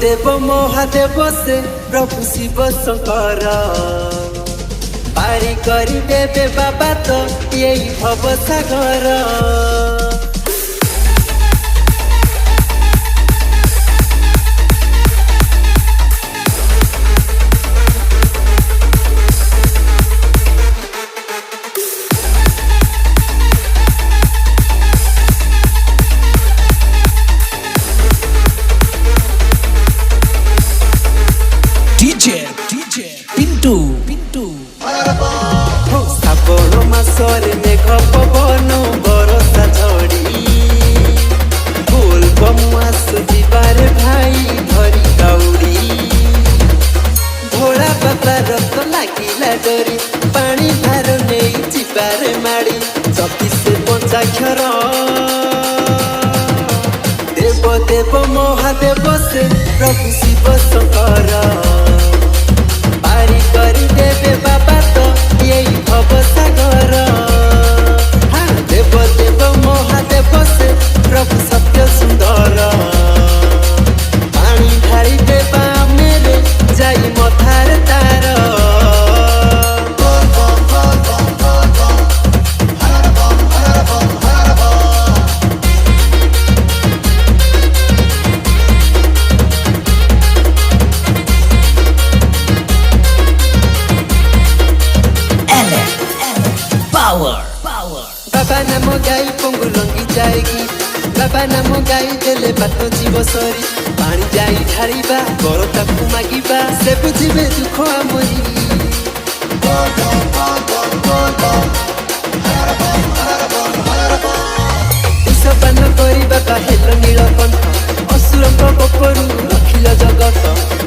देव महादेव से प्रभु शिव शंकर पारी करी देवे बाबा तो यही भव सागर। DJ Pintu हो श्रावण मासरे मेघ पवन बरसा झड़ी बोल बमुआस जीवार भाई धरी दौड़ी भोला बाबा रथ लागिला डरी पानी भार नहीं जीवार माड़ी 24 पंचाक्षर देव देव महादेव से प्रभु शिव शंकर पारी करी देवे बाबा तो यही भव सागर। हाँ देव देव महादेव से प्रभु सत्य सुंदर पानी ढाली देवा मेरे जाई मथार तार। बाबा नाम गाई पंगु लंगी जाएगी बाबा नाम गाई देले बात जीव सरी पानी जाई ढारिबा बरता मागिबा से बुझिबे दुख आमरी। विषपान करी बाबा हेल नीलकंठ असुरंक कोपरू रखिल जगत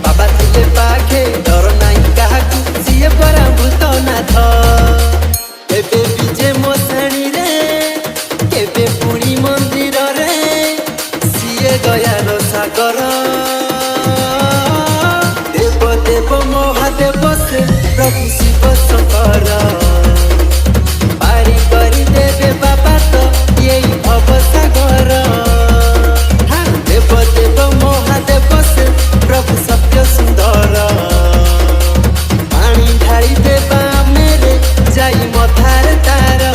बाबा ଥିଲେ पाखे डर नाई काहाकू सिए पराभूत नाथ एबे विजे मसाणी रे केबे पुणी मंदिर रे सिए दयार सागर। देव देव महादेव से प्रभु शिव शंकर पारी करी देवे बाबा तो यही भव सागर। हाँ देव देव महादेव से प्रभु सत्य सुंदर पानी ढाली देवा मेरे जाई मथार तार।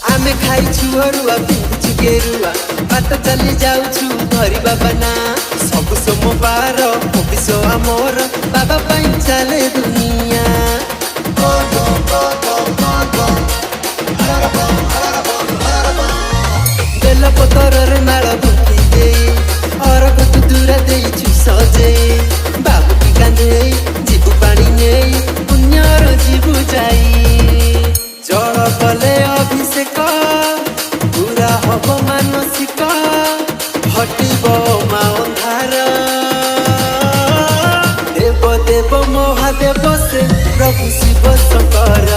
आमे खाई छुअरुआ पिंधु गेरुआ बाट चली जाऊछु धरी बाबा ना सब सोमवार भविष्य आमर बाबा पाई चले दुनिया। बेल पतर माल भुकी दे अरग दूरा देछु सजे बाबू की कांधे जीवु पानी नहीं पुण्यर जीवु जाई जल कले अभिषेक पूरा हब मानसिक हटिब मा अंधार। देव देव महादेव से प्रभु शिव शंकर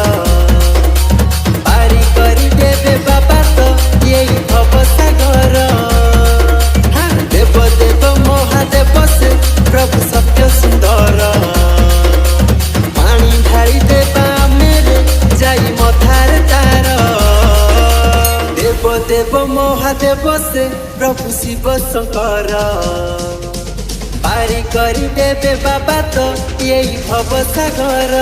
पारी करी देवे बाबा तो यही भव सागर। हाँ देव देव महादेव से प्रभु सत्य सुंदर पानी ढाली देवा मेरे जाई मथार तार। देव देव महादेव से प्रभु शिव शंकर पारी करी देवे बाबा तो यही भव सागर।